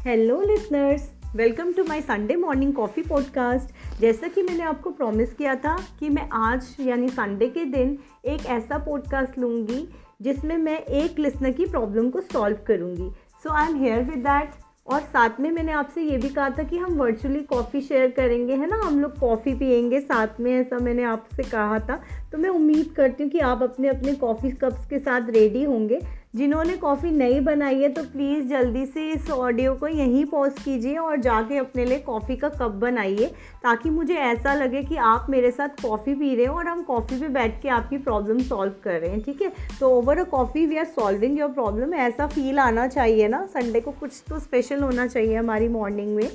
Hello listeners, welcome to my Sunday morning coffee podcast. जैसा कि मैंने आपको प्रॉमिस किया था कि मैं आज यानी संडे के दिन एक ऐसा पॉडकास्ट लूँगी जिसमें मैं एक लिसनर की प्रॉब्लम को सॉल्व करूँगी। So I am here with that. और साथ में मैंने आपसे ये भी कहा था कि हम वर्चुअली कॉफ़ी शेयर करेंगे, है ना। हम लोग कॉफ़ी पियेंगे साथ में, ऐसा मैंने आपसे कहा था। तो मैं उम्मीद करती हूँ कि आप अपने अपने कॉफ़ी कप्स के साथ रेडी होंगे। जिन्होंने कॉफ़ी नहीं बनाई है तो प्लीज़ जल्दी से इस ऑडियो को यहीं पॉज कीजिए और जाके अपने लिए कॉफ़ी का कप बनाइए, ताकि मुझे ऐसा लगे कि आप मेरे साथ कॉफ़ी पी रहे हो और हम कॉफ़ी पे बैठ के आपकी प्रॉब्लम सॉल्व कर रहे हैं, ठीक है। तो over a coffee we are solving your problem, ऐसा फील आना चाहिए ना। संडे को कुछ तो स्पेशल होना चाहिए हमारी मॉर्निंग में।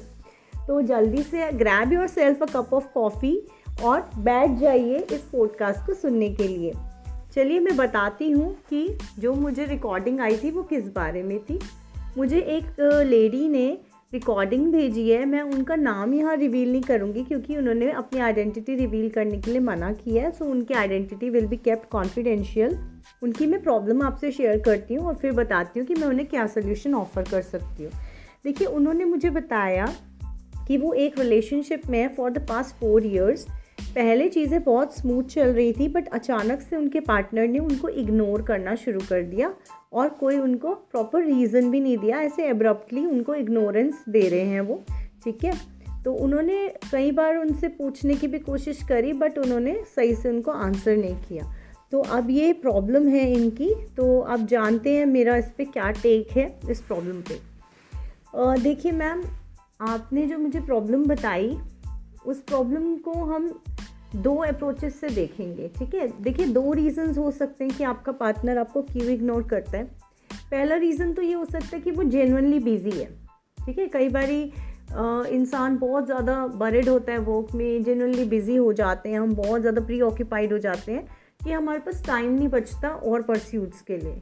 तो जल्दी से grab your self a cup of coffee और बैठ जाइए इस पॉडकास्ट को सुनने के लिए। चलिए मैं बताती हूँ कि जो मुझे रिकॉर्डिंग आई थी वो किस बारे में थी। मुझे एक लेडी ने रिकॉर्डिंग भेजी है। मैं उनका नाम यहाँ रिवील नहीं करूँगी क्योंकि उन्होंने अपनी आइडेंटिटी रिवील करने के लिए मना किया है। सो उनकी identity will be kept confidential. उनकी मैं प्रॉब्लम आपसे शेयर करती हूँ और फिर बताती हूँ कि मैं उन्हें क्या सोल्यूशन ऑफ़र कर सकती हूँ। देखिए, उन्होंने मुझे बताया कि वो एक रिलेशनशिप में है फॉर द पास्ट 4 years। पहले चीज़ें बहुत स्मूथ चल रही थी, बट अचानक से उनके पार्टनर ने उनको इग्नोर करना शुरू कर दिया और कोई उनको प्रॉपर रीज़न भी नहीं दिया। ऐसे एब्रप्टली उनको इग्नोरेंस दे रहे हैं वो, ठीक है। तो उन्होंने कई बार उनसे पूछने की भी कोशिश करी, बट उन्होंने सही से उनको आंसर नहीं किया। तो अब ये प्रॉब्लम है इनकी। तो आप जानते हैं मेरा इस पर क्या टेक है इस प्रॉब्लम पे। देखिए मैम, आपने जो मुझे प्रॉब्लम बताई उस प्रॉब्लम को हम 2 अप्रोचेस से देखेंगे, ठीक है। देखिए, 2 रीज़न्स हो सकते हैं कि आपका पार्टनर आपको क्यों इग्नोर करता है। पहला रीज़न तो ये हो सकता है कि वो जेन्युइनली बिजी है, ठीक है। कई बारी इंसान बहुत ज़्यादा बरिड होता है वर्क में, जेन्युइनली बिजी हो जाते हैं, हम बहुत ज़्यादा प्री ऑक्यूपाइड हो जाते हैं कि हमारे पास टाइम नहीं बचता और परस्यूट्स के लिए।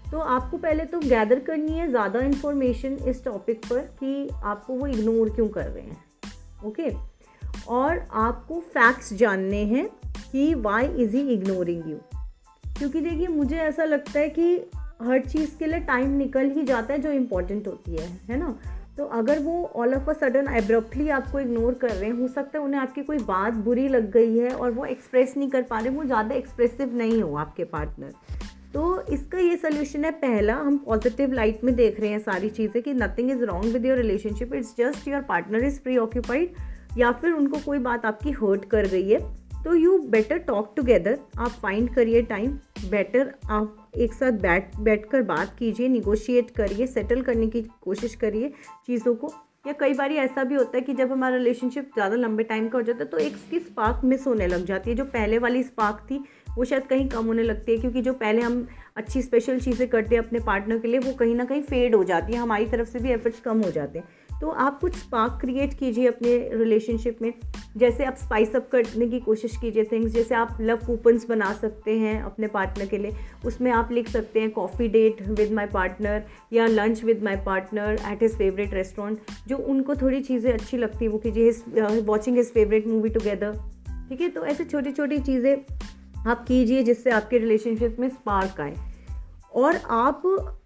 तो आपको पहले तो गैदर करनी है ज़्यादा इन्फॉर्मेशन इस टॉपिक पर कि आपको वो इग्नोर क्यों कर रहे हैं, ओके। और आपको फैक्ट्स जानने हैं कि why is he ignoring you. क्योंकि देखिए, मुझे ऐसा लगता है कि हर चीज़ के लिए टाइम निकल ही जाता है जो इम्पोर्टेंट होती है ना। तो अगर वो all of a sudden abruptly आपको इग्नोर कर रहे हैं, हो सकता है उन्हें आपकी कोई बात बुरी लग गई है और वो एक्सप्रेस नहीं कर पा रहे, वो ज़्यादा एक्सप्रेसिव नहीं हो आपके पार्टनर। तो इसका ये सोल्यूशन है। पहला, हम पॉजिटिव लाइट में देख रहे हैं सारी चीज़ें कि nothing is wrong with your relationship, it's just your partner is pre occupied, या फिर उनको कोई बात आपकी हर्ट कर गई है। तो यू बेटर टॉक टुगेदर, आप फाइंड करिए टाइम, बेटर आप एक साथ बैठ कर बात कीजिए, निगोशिएट करिए, सेटल करने की कोशिश करिए चीज़ों को। या कई बार ऐसा भी होता है कि जब हमारा रिलेशनशिप ज़्यादा लंबे टाइम का हो जाता है तो एक की स्पार्क मिस होने लग जाती है। जो पहले वाली स्पार्क थी वो शायद कहीं कम होने लगती है, क्योंकि जो पहले हम अच्छी स्पेशल चीज़ें करते हैं अपने पार्टनर के लिए वो कहीं ना कहीं फेड हो जाती है, हमारी तरफ से भी एफर्ट्स कम हो जाते हैं। तो आप कुछ स्पार्क क्रिएट कीजिए अपने रिलेशनशिप में। जैसे आप स्पाइस अप करने की कोशिश कीजिए थिंग्स, जैसे आप लव कूपन्स बना सकते हैं अपने पार्टनर के लिए। उसमें आप लिख सकते हैं coffee date with my partner या lunch with my partner at his favourite restaurant. जो उनको थोड़ी चीज़ें अच्छी लगती है वो कीजिए, watching his favourite movie together, ठीक है। तो ऐसे छोटी छोटी चीज़ें आप कीजिए जिससे आपके रिलेशनशिप में स्पार्क आए। और आप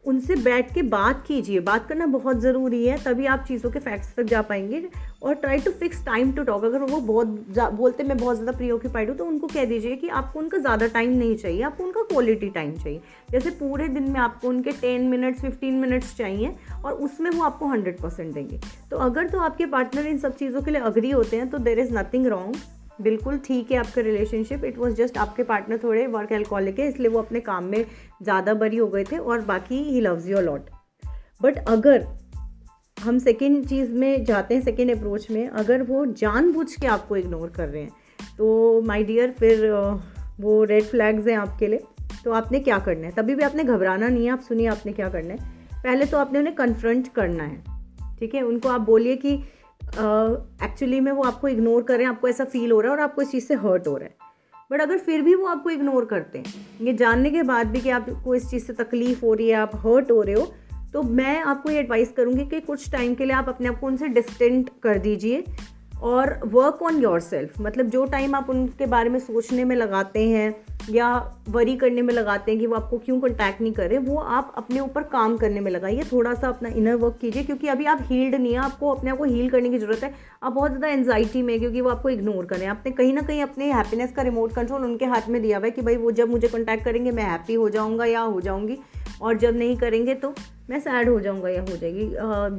उनसे बैठ के बात कीजिए, बात करना बहुत ज़रूरी है, तभी आप चीज़ों के फैक्ट्स तक जा पाएंगे। और try to fix time to talk. अगर वो बोलते मैं बहुत ज़्यादा प्री ऑक्यूपाइड हूँ तो उनको कह दीजिए कि आपको उनका ज़्यादा टाइम नहीं चाहिए, आपको उनका क्वालिटी टाइम चाहिए। जैसे पूरे दिन में आपको उनके 10 मिनट्स 15 मिनट्स चाहिए और उसमें वो आपको 100% देंगे। तो अगर तो आपके पार्टनर इन सब चीज़ों के लिए अग्री होते हैं तो देयर इज़ नथिंग रॉन्ग, बिल्कुल ठीक है आपका रिलेशनशिप। इट वाज जस्ट आपके पार्टनर थोड़े वर्क एल्कोहलिक है, इसलिए वो अपने काम में ज़्यादा बरी हो गए थे, और बाकी he loves you a lot. But अगर हम सेकेंड चीज़ में जाते हैं, सेकेंड अप्रोच में, अगर वो जानबूझ के आपको इग्नोर कर रहे हैं तो माय डियर फिर वो रेड फ्लैग्स हैं आपके लिए। तो आपने क्या करना है, तभी भी आपने घबराना नहीं है। आप सुनिए आपने क्या करना है। पहले तो आपने उन्हें कन्फ्रंट करना है, ठीक है। उनको आप बोलिए कि एक्चुअली में वो आपको इग्नोर कर रहे हैं, आपको ऐसा फील हो रहा है और आपको इस चीज़ से हर्ट हो रहा है। बट अगर फिर भी वो आपको इग्नोर करते हैं, ये जानने के बाद भी कि आपको इस चीज़ से तकलीफ़ हो रही है, आप हर्ट हो रहे हो, तो मैं आपको ये एडवाइस करूँगी कि कुछ टाइम के लिए आप अपने आप को उनसे डिस्टेंट कर दीजिए। और वर्क ऑन योर सेल्फ, मतलब जो टाइम आप उनके बारे में सोचने में लगाते हैं या वरी करने में लगाते हैं कि वो आपको क्यों कांटेक्ट नहीं कर रहे, वो आप अपने ऊपर काम करने में लगाइए, थोड़ा सा अपना इनर वर्क कीजिए, क्योंकि अभी आप हील्ड नहीं है, आपको अपने आप को हील करने की ज़रूरत है। आप बहुत ज़्यादा एंजाइटी में, क्योंकि वो आपको इग्नोर करें, आपने कहीं ना कहीं अपने हैप्पीनेस का रिमोट कंट्रोल उनके हाथ में दिया हुआ है कि भाई वो जब मुझे कॉन्टैक्ट करेंगे मैं हैप्पी हो जाऊँगा या हो जाऊँगी, और जब नहीं करेंगे तो मैं सैड हो जाऊंगा या हो जाएगी।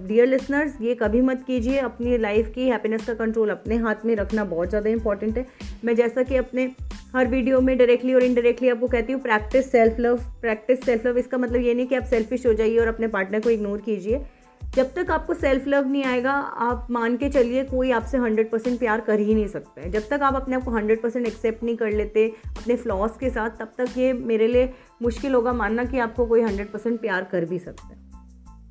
डियर लिसनर्स, ये कभी मत कीजिए। अपनी लाइफ की हैप्पीनेस का कंट्रोल अपने हाथ में रखना बहुत ज़्यादा इंपॉर्टेंट है। मैं जैसा कि अपने हर वीडियो में डायरेक्टली और इनडायरेक्टली आपको कहती हूँ, practice self love, practice self love. इसका मतलब ये नहीं कि आप सेल्फिश हो जाइए और अपने पार्टनर को इग्नोर कीजिए। जब तक आपको सेल्फ लव नहीं आएगा, आप मान के चलिए कोई आपसे 100% प्यार कर ही नहीं सकता है। जब तक आप अपने आप को 100% एक्सेप्ट नहीं कर लेते अपने फ्लॉज के साथ, तब तक ये मेरे लिए मुश्किल होगा मानना कि आपको कोई 100% प्यार कर भी सकता है।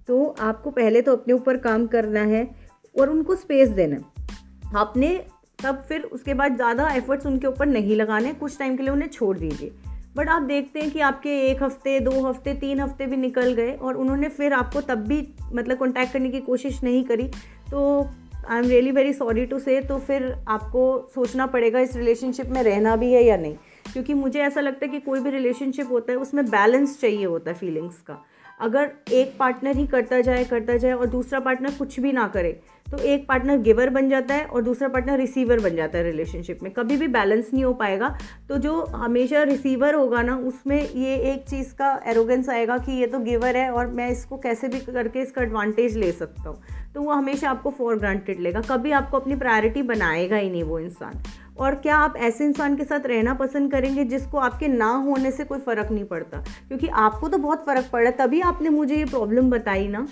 तो आपको पहले तो अपने ऊपर काम करना है और उनको स्पेस देना है आपने, तब फिर उसके बाद ज़्यादा एफर्ट्स उनके ऊपर नहीं लगाने, कुछ टाइम के लिए उन्हें छोड़ दीजिए। बट आप देखते हैं कि आपके 1 हफ्ते, 2 हफ्ते, 3 हफ्ते भी निकल गए और उन्होंने फिर आपको तब भी मतलब कॉन्टैक्ट करने की कोशिश नहीं करी, तो I am really very sorry to say, तो फिर आपको सोचना पड़ेगा इस रिलेशनशिप में रहना भी है या नहीं। क्योंकि मुझे ऐसा लगता है कि कोई भी रिलेशनशिप होता है उसमें बैलेंस चाहिए होता है फीलिंग्स का। अगर एक पार्टनर ही करता जाए और दूसरा पार्टनर कुछ भी ना करे, तो एक पार्टनर गिवर बन जाता है और दूसरा पार्टनर रिसीवर बन जाता है। रिलेशनशिप में कभी भी बैलेंस नहीं हो पाएगा। तो जो हमेशा रिसीवर होगा ना, उसमें ये एक चीज़ का एरोगेंस आएगा कि ये तो गिवर है और मैं इसको कैसे भी करके इसका एडवांटेज ले सकता हूँ, तो वो हमेशा आपको फॉर ग्रांटेड लेगा, कभी आपको अपनी प्रायोरिटी बनाएगा ही नहीं वो इंसान। और क्या आप ऐसे इंसान के साथ रहना पसंद करेंगे जिसको आपके ना होने से कोई फ़र्क नहीं पड़ता? क्योंकि आपको तो बहुत फ़र्क पड़ रहा है, तभी आपने मुझे ये प्रॉब्लम बताई ना।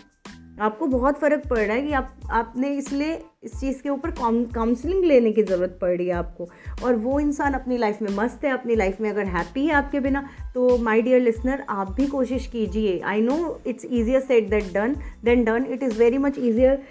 आपको बहुत फ़र्क पड़ रहा है कि आपने इसलिए इस चीज़ के ऊपर काउंसलिंग लेने की ज़रूरत पड़ रही है आपको। और वो इंसान अपनी लाइफ में मस्त है, अपनी लाइफ में अगर हैप्पी है आपके बिना, तो माय डियर लिसनर, आप भी कोशिश कीजिए। I know it's easier said than done. It is very much easier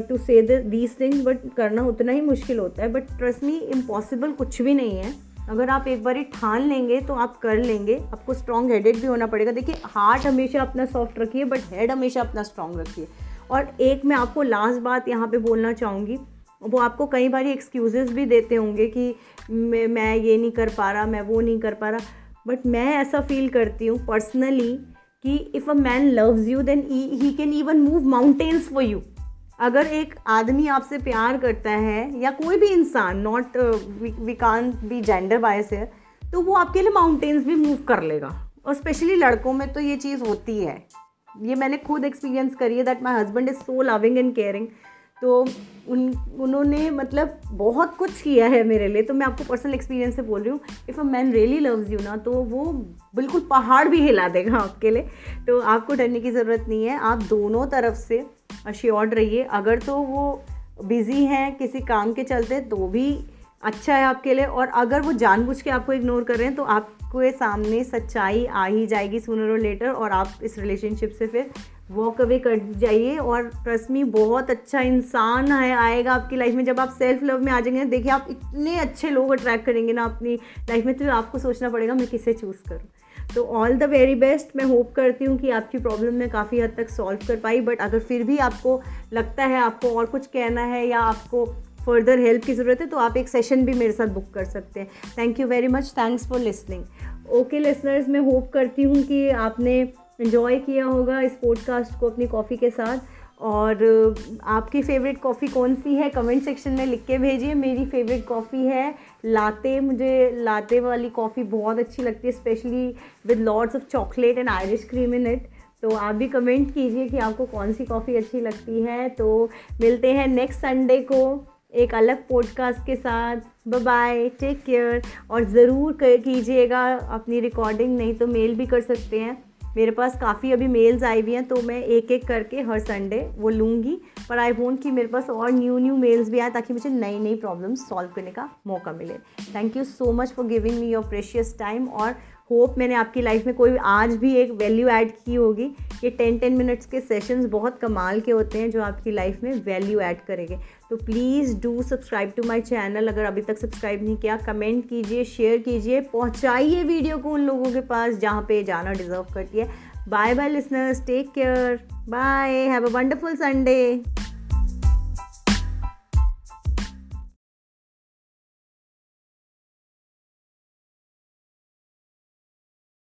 to say these things, but करना उतना ही मुश्किल होता है। बट ट्रस्ट मी, इम्पॉसिबल कुछ भी नहीं है। अगर आप एक बार ठान लेंगे तो आप कर लेंगे। आपको स्ट्रॉन्ग हेडेड भी होना पड़ेगा। देखिए, हार्ट हमेशा अपना सॉफ्ट रखिए, बट हेड हमेशा अपना स्ट्रॉन्ग रखिए। और एक मैं आपको लास्ट बात यहाँ पे बोलना चाहूँगी, वो आपको कई बार एक्सक्यूज़ेस भी देते होंगे कि मैं ये नहीं कर पा रहा, मैं वो नहीं कर पा रहा। बट मैं ऐसा फील करती हूँ पर्सनली कि if a man loves you then he can even move mountains for you. अगर एक आदमी आपसे प्यार करता है या कोई भी इंसान, not we can't be gender bias है, तो वो आपके लिए माउंटेन्स भी मूव कर लेगा। और स्पेशली लड़कों में तो ये चीज़ होती है, ये मैंने खुद एक्सपीरियंस करी है that my husband is so loving and caring. तो उन्होंने मतलब बहुत कुछ किया है मेरे लिए। तो मैं आपको पर्सनल एक्सपीरियंस से बोल रही हूँ, if a man really loves you ना, तो वो बिल्कुल पहाड़ भी हिला देगा आपके लिए। तो आपको डरने की ज़रूरत नहीं है। आप दोनों तरफ से अश्योर्ड रहिए। अगर तो वो बिज़ी हैं किसी काम के चलते तो भी अच्छा है आपके लिए, और अगर वो जानबूझ के आपको इग्नोर कर रहे हैं तो आपके सामने सच्चाई आ ही जाएगी सूनर और लेटर, और आप इस रिलेशनशिप से फिर वॉक अवे कर जाइए। और ट्रस्ट मी, बहुत अच्छा इंसान आएगा आपकी लाइफ में जब आप सेल्फ लव में आ जाएंगे। देखिए, आप इतने अच्छे लोग अट्रैक्ट करेंगे ना अपनी लाइफ में, तो आपको सोचना पड़ेगा मैं किसे चूज़ करूँ। तो ऑल द वेरी बेस्ट। मैं होप करती हूँ कि आपकी प्रॉब्लम मैं काफ़ी हद तक सॉल्व कर पाई। बट अगर फिर भी आपको लगता है आपको और कुछ कहना है या आपको फर्दर हेल्प की ज़रूरत है, तो आप एक सेशन भी मेरे साथ बुक कर सकते हैं। Thank you very much. Thanks for listening. Okay listeners, मैं होप करती हूँ कि आपने एंजॉय किया होगा इस पॉडकास्ट को अपनी कॉफ़ी के साथ। और आपकी फेवरेट कॉफ़ी कौन सी है कमेंट सेक्शन में लिख के भेजिए। मेरी फेवरेट कॉफ़ी है लाते। मुझे लाते वाली कॉफ़ी बहुत अच्छी लगती है, specially with lots of chocolate and Irish cream in it. तो आप भी कमेंट कीजिए कि आपको कौन सी कॉफ़ी अच्छी लगती है। तो मिलते हैं नेक्स्ट संडे को एक अलग पॉडकास्ट के साथ। Bye bye, take care. और ज़रूर कीजिएगा अपनी रिकॉर्डिंग, नहीं तो मेल भी कर सकते हैं। मेरे पास काफ़ी अभी मेल्स आई हुई हैं, तो मैं एक एक करके हर संडे वो लूँगी। पर आई वोंट कि मेरे पास और न्यू मेल्स भी आए, ताकि मुझे नई नई प्रॉब्लम्स सॉल्व करने का मौका मिले। Thank you so much for giving me your precious time. और होप मैंने आपकी लाइफ में कोई आज भी एक वैल्यू ऐड की होगी। ये 10 मिनट्स के सेशंस बहुत कमाल के होते हैं जो आपकी लाइफ में वैल्यू ऐड करेंगे। तो please do subscribe to my channel. अगर अभी तक सब्सक्राइब नहीं किया, कमेंट कीजिए, शेयर कीजिए, पहुंचाइए वीडियो को उन लोगों के पास जहां पे जाना डिज़र्व करती है। Bye bye listeners, take care, bye, have a wonderful Sunday.